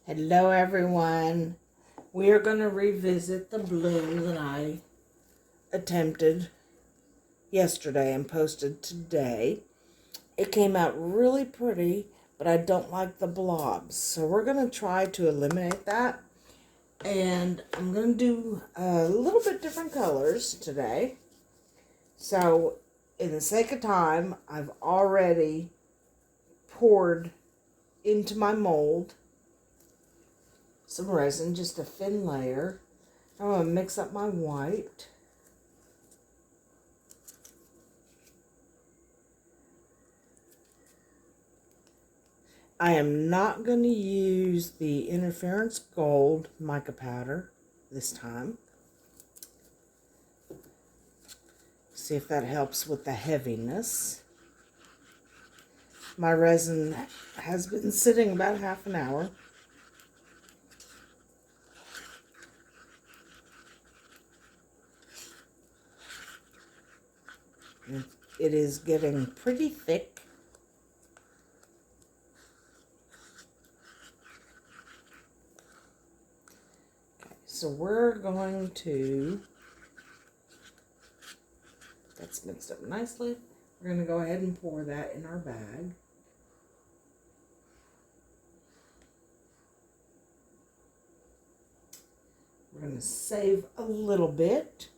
Hello everyone. We are going to revisit the bloom that I attempted yesterday and posted today. It came out really pretty, but I don't like the blobs. So we're going to try to eliminate that. And I'm going to do a little bit different colors today. So in the sake of time, I've already poured into my mold some resin, just a thin layer. I'm going to mix up my white. I am not going to use the Interference Gold mica powder this time. See if that helps with the heaviness. My resin has been sitting about half an hour. It is getting pretty thick. Okay, so we're going to, that's mixed up nicely. We're going to go ahead and pour that in our bag. We're going to save a little bit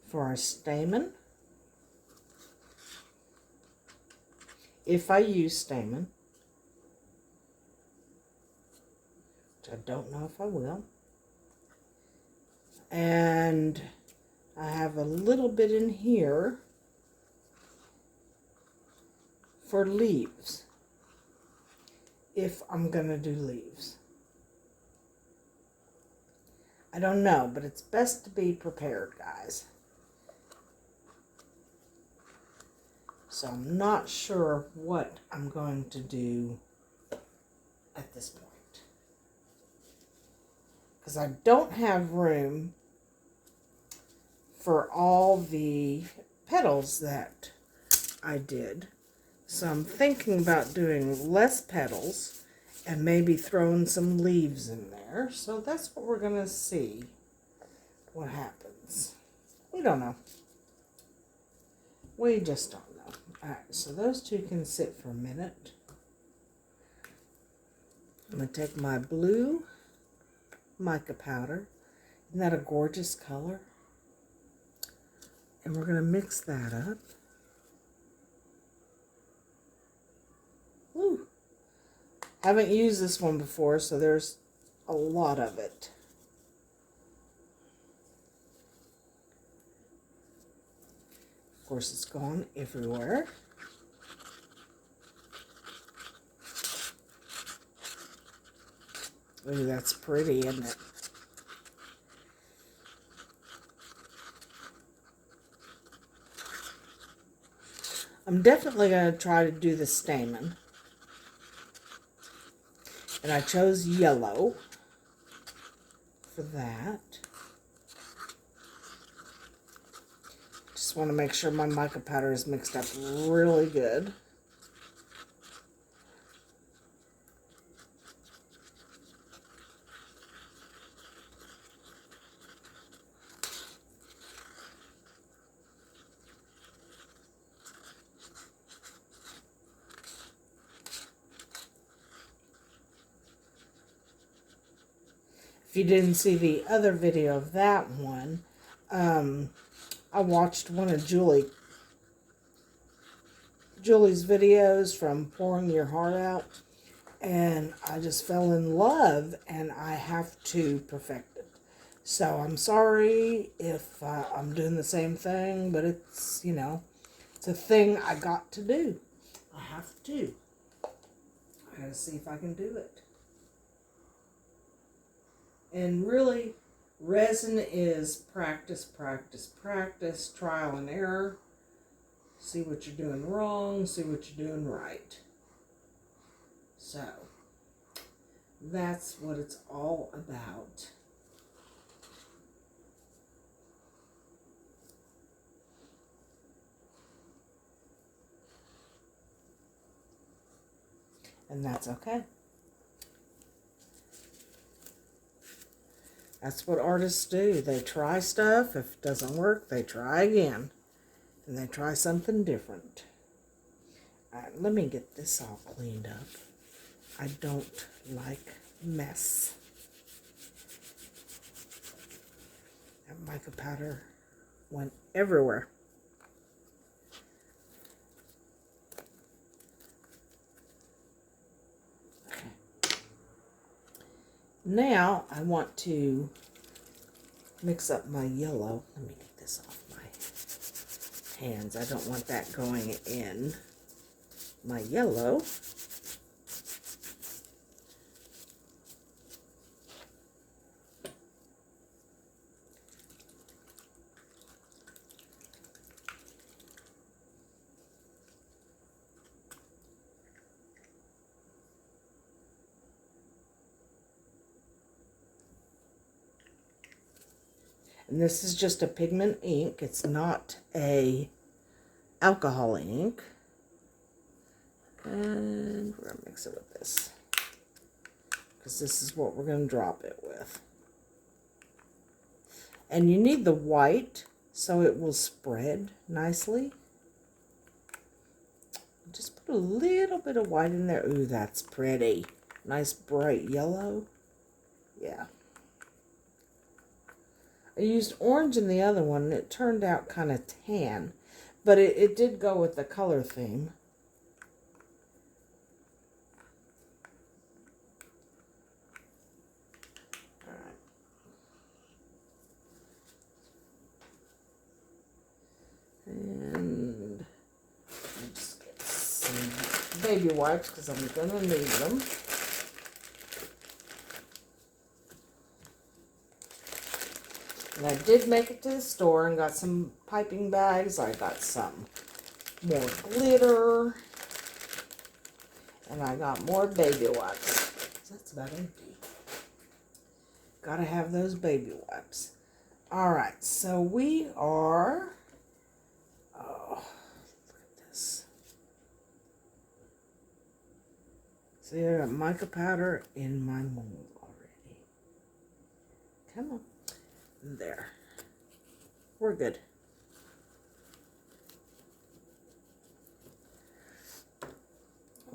for our stamen, if I use stamen, which I don't know if I will. And I have a little bit in here for leaves, if I'm going to do leaves. I don't know, but it's best to be prepared, guys. So I'm not sure what I'm going to do at this point, because I don't have room for all the petals that I did. So I'm thinking about doing less petals and maybe throwing some leaves in there. So that's what we're going to see what happens. We don't know. We just don't know. Alright, so those two can sit for a minute. I'm going to take my blue mica powder. Isn't that a gorgeous color? And we're going to mix that up. Woo! Haven't used this one before, so there's a lot of it. Of course, it's gone everywhere. Ooh, that's pretty, isn't it? I'm definitely going to try to do the stamen. And I chose yellow for that. Just want to make sure my mica powder is mixed up really good. If you didn't see the other video of that one, I watched one of Julie's videos from Pouring Your Heart Out, and I just fell in love, and I have to perfect it. So I'm sorry if I'm doing the same thing, but it's, you know, it's a thing I got to do. I have to. I gotta see if I can do it. And really, resin is practice, practice, practice, trial and error. See what you're doing wrong, see what you're doing right. So, that's what it's all about. And that's okay. That's what artists do. They try stuff. If it doesn't work, they try again. And they try something different. All right, let me get this all cleaned up. I don't like mess. That mica powder went everywhere. Okay. Now I want to mix up my yellow. Let me get this off my hands. I don't want that going in my yellow. And this is just a pigment ink. It's not a alcohol ink. And we're going to mix it with this, because this is what we're going to drop it with. And you need the white so it will spread nicely. Just put a little bit of white in there. Ooh, that's pretty. Nice bright yellow. Yeah. I used orange in the other one, and it turned out kind of tan. But it did go with the color theme. Alright. And I'll just get some baby wipes, because I'm going to need them. And I did make it to the store and got some piping bags. I got some more glitter. And I got more baby wipes. That's about empty. Gotta have those baby wipes. Alright, so we are... Oh, look at this. See, I got mica powder in my mold already. Come on. There. We're good.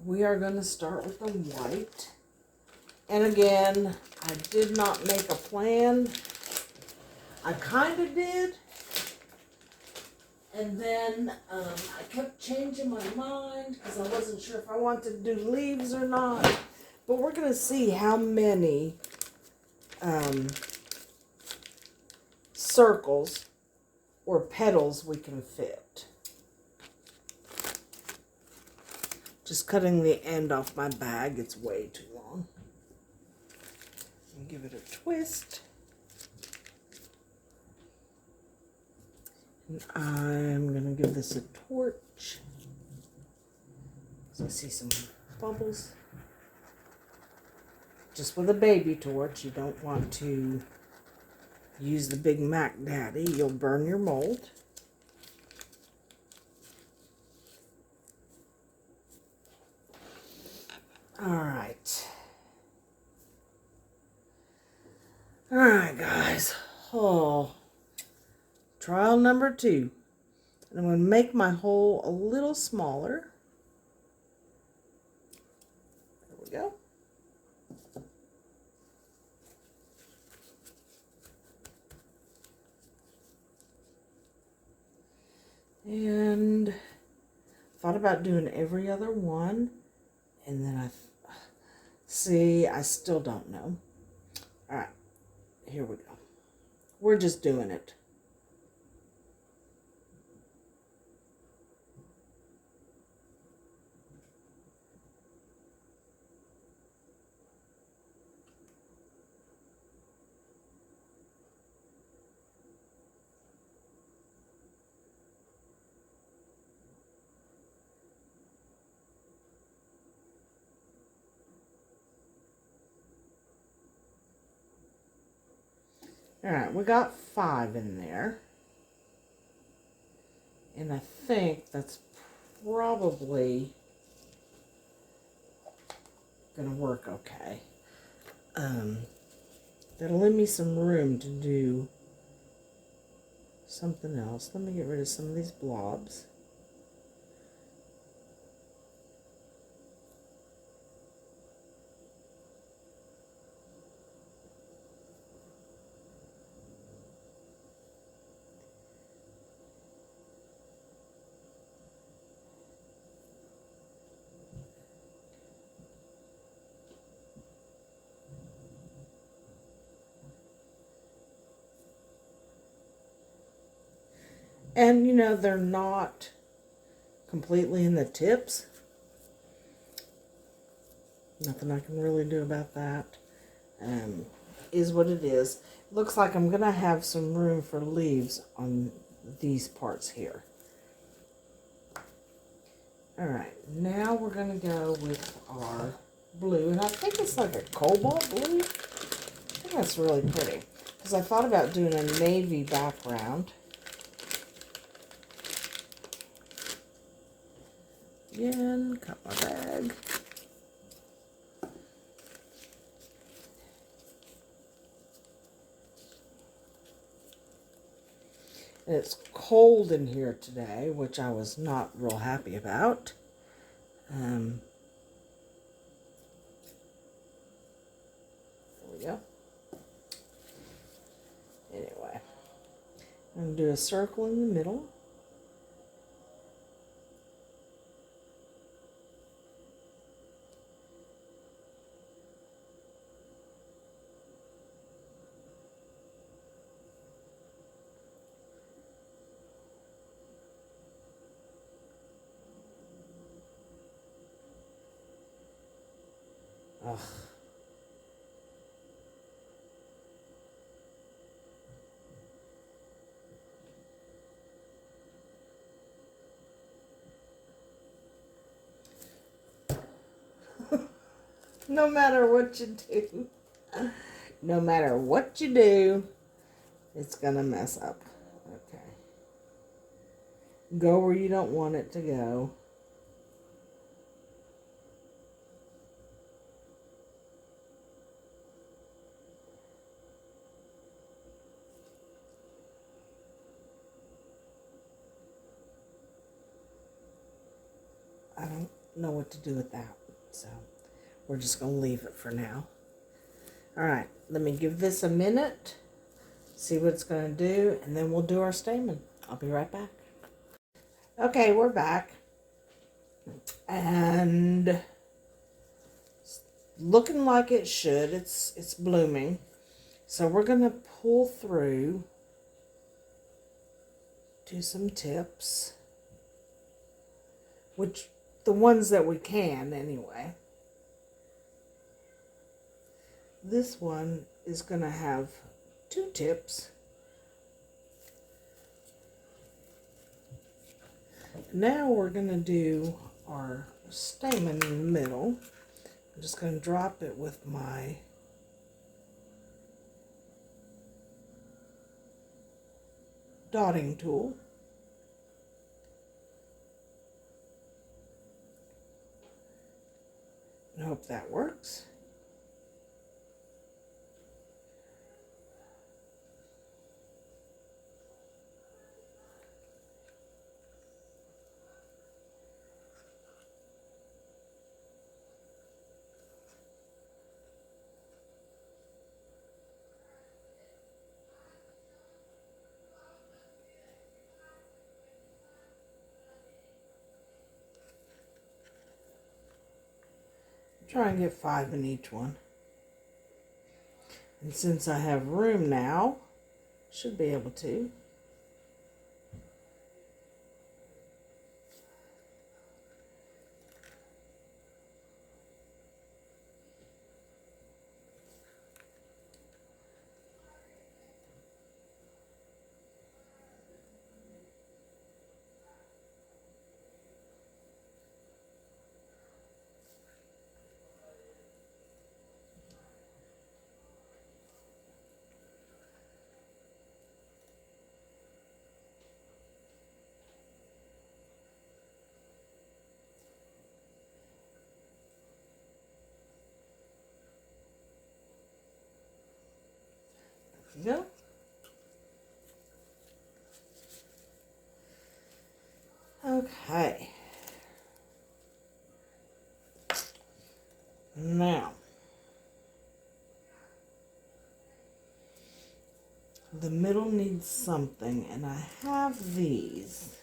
We are going to start with the white. And again, I did not make a plan. I kind of did. And then I kept changing my mind because I wasn't sure if I wanted to do leaves or not. But we're going to see how many circles or petals we can fit. Just cutting the end off my bag, it's way too long. And give it a twist. And I'm going to give this a torch. So I see some bubbles. Just with a baby torch, you don't want to use the Big Mac Daddy. You'll burn your mold. Alright. Alright, guys. Oh. Trial number 2. And I'm going to make my hole a little smaller. There we go. And thought about doing every other one, and then I still don't know. All right, here we go. We're just doing it. All right, we got 5 in there. And I think that's probably gonna work okay. That'll leave me some room to do something else. Let me get rid of some of these blobs. And you know, they're not completely in the tips. Nothing I can really do about that. Is what it is. Looks like I'm gonna have some room for leaves on these parts here. Alright, now we're gonna go with our blue, and I think it's like a cobalt blue. I think that's really pretty, because I thought about doing a navy background. Again, cut my bag. And it's cold in here today, which I was not real happy about. There we go. Anyway, I'm going to do a circle in the middle. Ugh. No matter what you do, no matter what you do, it's going to mess up. Okay. Go where you don't want it to go. I don't know what to do with that, so we're just going to leave it for now. All right, let me give this a minute, see what it's going to do, and then we'll do our stamen. I'll be right back. Okay, we're back, and it's looking like it should. It's blooming, so we're going to pull through, do some tips, which the ones that we can anyway. This one is going to have 2 tips. Now we're going to do our stamen in the middle. I'm just going to drop it with my dotting tool. I hope that works. Try and get 5 in each one. And since I have room now, should be able to. No. Okay. Now, the middle needs something, and I have these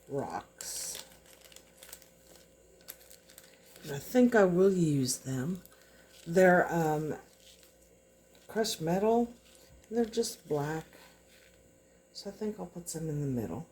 rocks. And I think I will use them. They're crushed metal. They're just black. So I think I'll put some in the middle.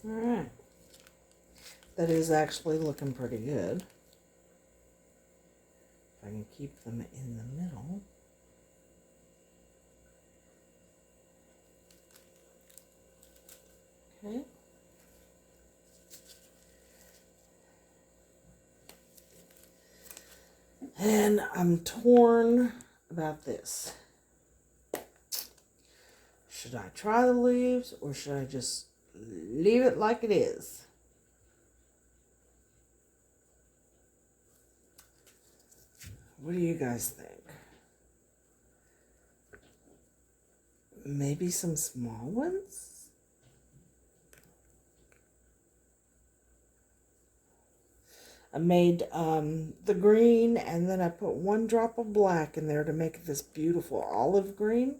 All right. That is actually looking pretty good. If I can keep them in the middle. Okay. And I'm torn about this. Should I try the leaves or should I just leave it like it is? What do you guys think? Maybe some small ones? I made the green and then I put 1 drop of black in there to make this beautiful olive green.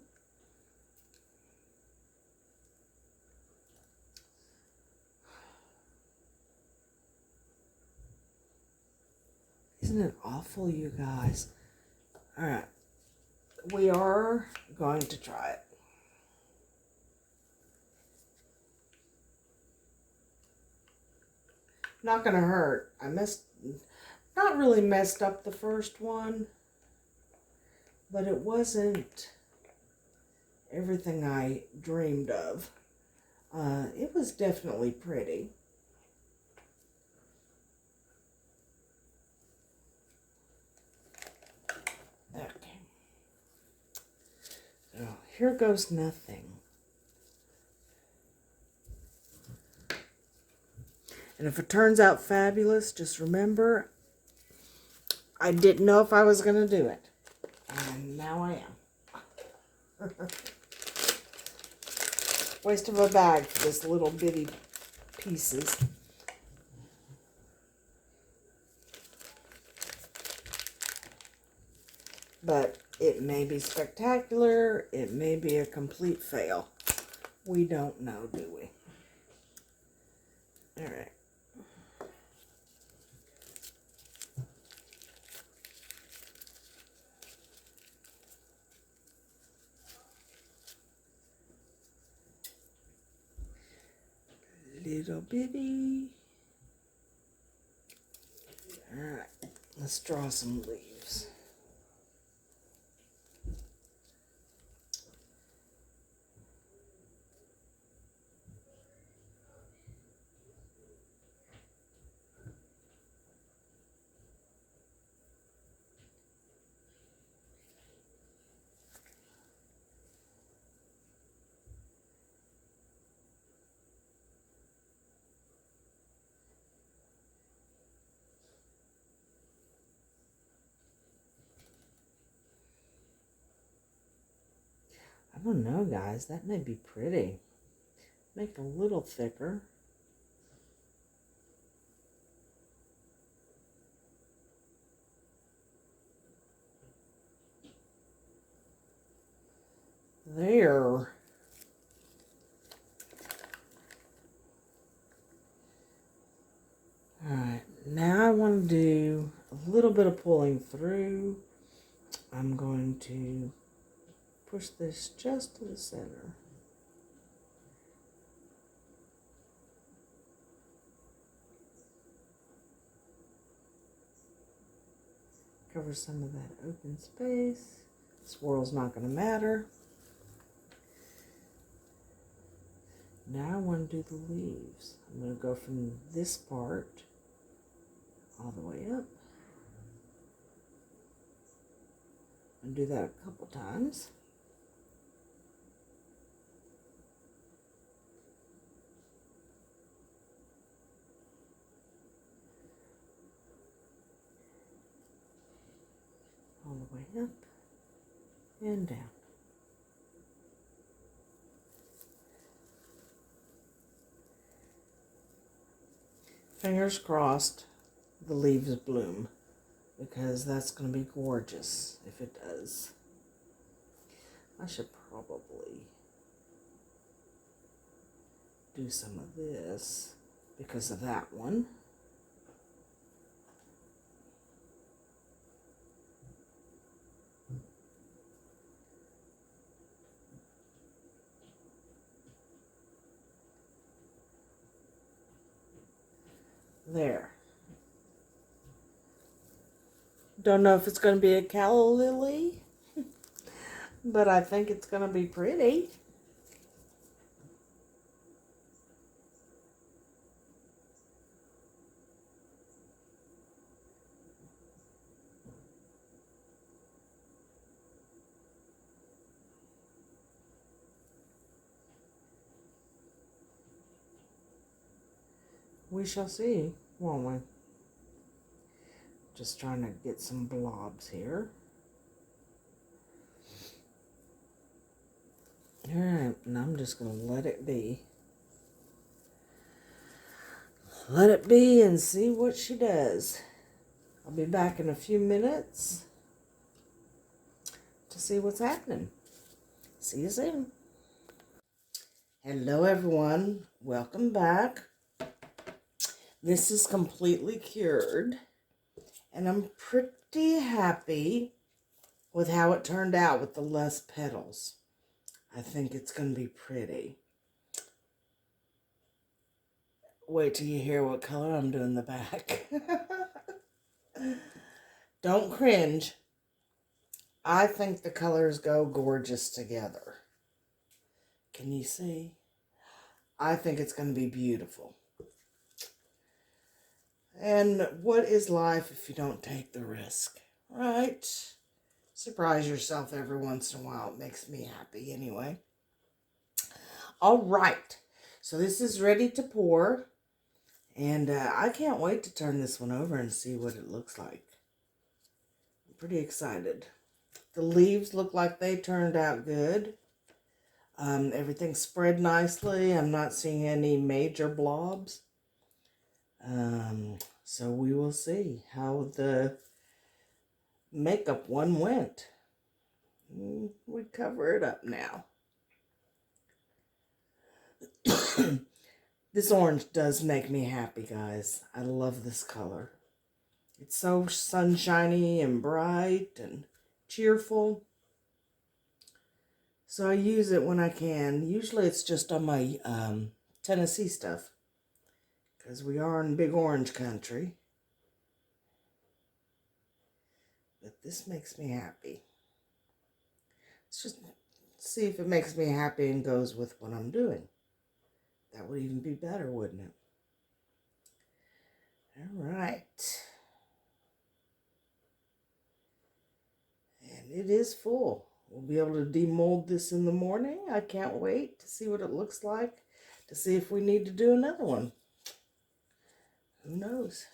Isn't it awful, you guys? All right. We are going to try it. Not gonna hurt. Not really messed up the first one, but it wasn't everything I dreamed of. It was definitely pretty. Okay. So here goes nothing. And if it turns out fabulous, just remember, I didn't know if I was going to do it. And now I am. Waste of a bag for this little bitty pieces. But it may be spectacular. It may be a complete fail. We don't know, do we? All right. Little bitty. All right. Let's draw some leaves. I don't know, guys. That may be pretty. Make it a little thicker. There. little bit of pulling through. I'm going to push this just to the center. Cover some of that open space. Swirl's not going to matter. Now I want to do the leaves. I'm going to go from this part all the way up. And do that a couple times. All the way up and down. Fingers crossed the leaves bloom, because that's going to be gorgeous if it does. I should probably do some of this because of that one. There. Don't know if it's going to be a calla lily, but I think it's going to be pretty. We shall see, won't we? Just trying to get some blobs here. Alright, and I'm just going to let it be. Let it be and see what she does. I'll be back in a few minutes to see what's happening. See you soon. Hello everyone, welcome back. This is completely cured, and I'm pretty happy with how it turned out with the less petals. I think it's going to be pretty. Wait till you hear what color I'm doing the back. Don't cringe. I think the colors go gorgeous together. Can you see? I think it's going to be beautiful. And what is life if you don't take the risk, right? Surprise yourself every once in a while. It makes me happy anyway. All right. So this is ready to pour. And I can't wait to turn this one over and see what it looks like. I'm pretty excited. The leaves look like they turned out good. Everything spread nicely. I'm not seeing any major blobs. So we will see how the makeup one went. We cover it up now. This orange does make me happy, guys. I love this color. It's so sunshiny and bright and cheerful. So I use it when I can. Usually it's just on my Tennessee stuff, because we are in big orange country. But this makes me happy. Let's just see if it makes me happy and goes with what I'm doing. That would even be better, wouldn't it? All right. And it is full. We'll be able to demold this in the morning. I can't wait to see what it looks like, to see if we need to do another one. Who knows?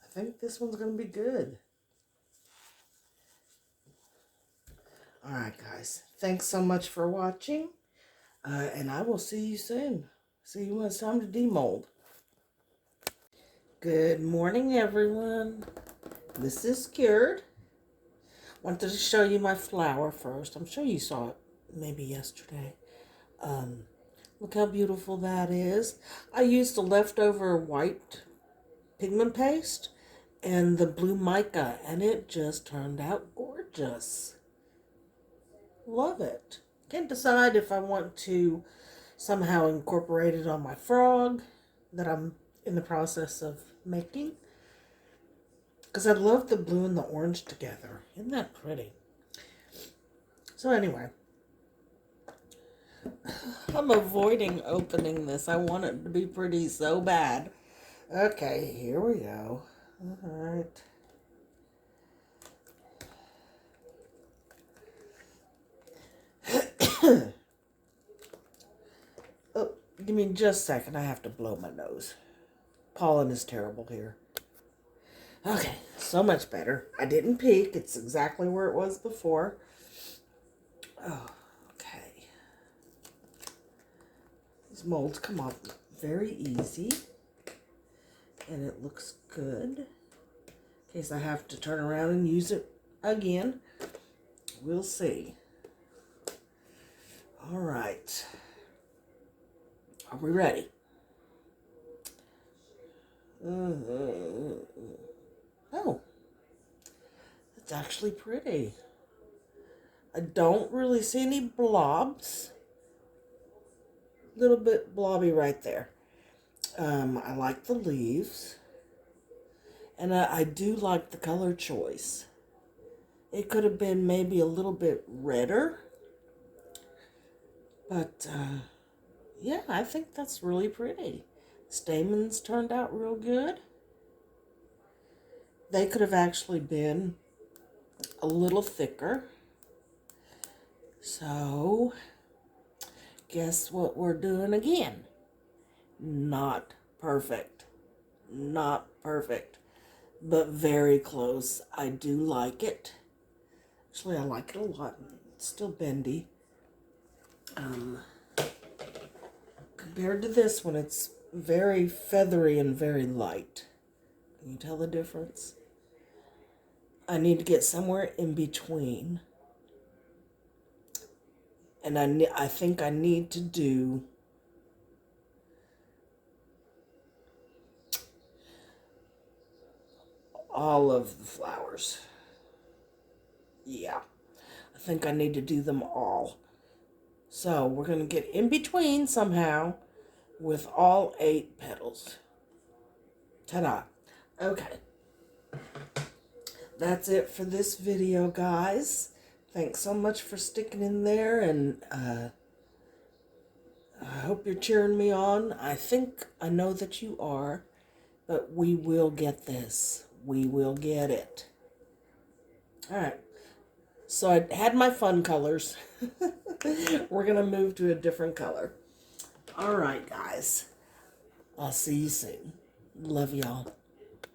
I think this one's going to be good. All right, guys. Thanks so much for watching. And I will see you soon. See you when it's time to demold. Good morning, everyone. This is cured. Wanted to show you my flower first. I'm sure you saw it maybe yesterday. Look how beautiful that is. I used the leftover white pigment paste and the blue mica, and it just turned out gorgeous. Love it. Can't decide if I want to somehow incorporate it on my frog that I'm in the process of making. Because I love the blue and the orange together. Isn't that pretty? So anyway, I'm avoiding opening this. I want it to be pretty so bad. Okay, here we go. All right. Oh, give me just a second. I have to blow my nose. Pollen is terrible here. Okay, so much better. I didn't peek. It's exactly where it was before. Oh, okay. These molds come off very easy. And it looks good. In case I have to turn around and use it again. We'll see. All right. Are we ready? Oh, it's actually pretty. I don't really see any blobs. A little bit blobby right there. I like the leaves. And I do like the color choice. It could have been maybe a little bit redder. But, yeah, I think that's really pretty. Stamens turned out real good. They could have actually been a little thicker. So, guess what we're doing again? Not perfect. Not perfect. But very close. I do like it. Actually, I like it a lot. It's still bendy. Compared to this one, it's very feathery and very light. Can you tell the difference? I need to get somewhere in between. And I think I need to do all of the flowers. Yeah, I think I need to do them all. So we're going to get in between somehow with all 8 petals. Ta-da. Okay. That's it for this video, guys. Thanks so much for sticking in there, and I hope you're cheering me on. I think I know that you are, but we will get this. We will get it. All right. So I had my fun colors. We're going to move to a different color. All right, guys. I'll see you soon. Love y'all.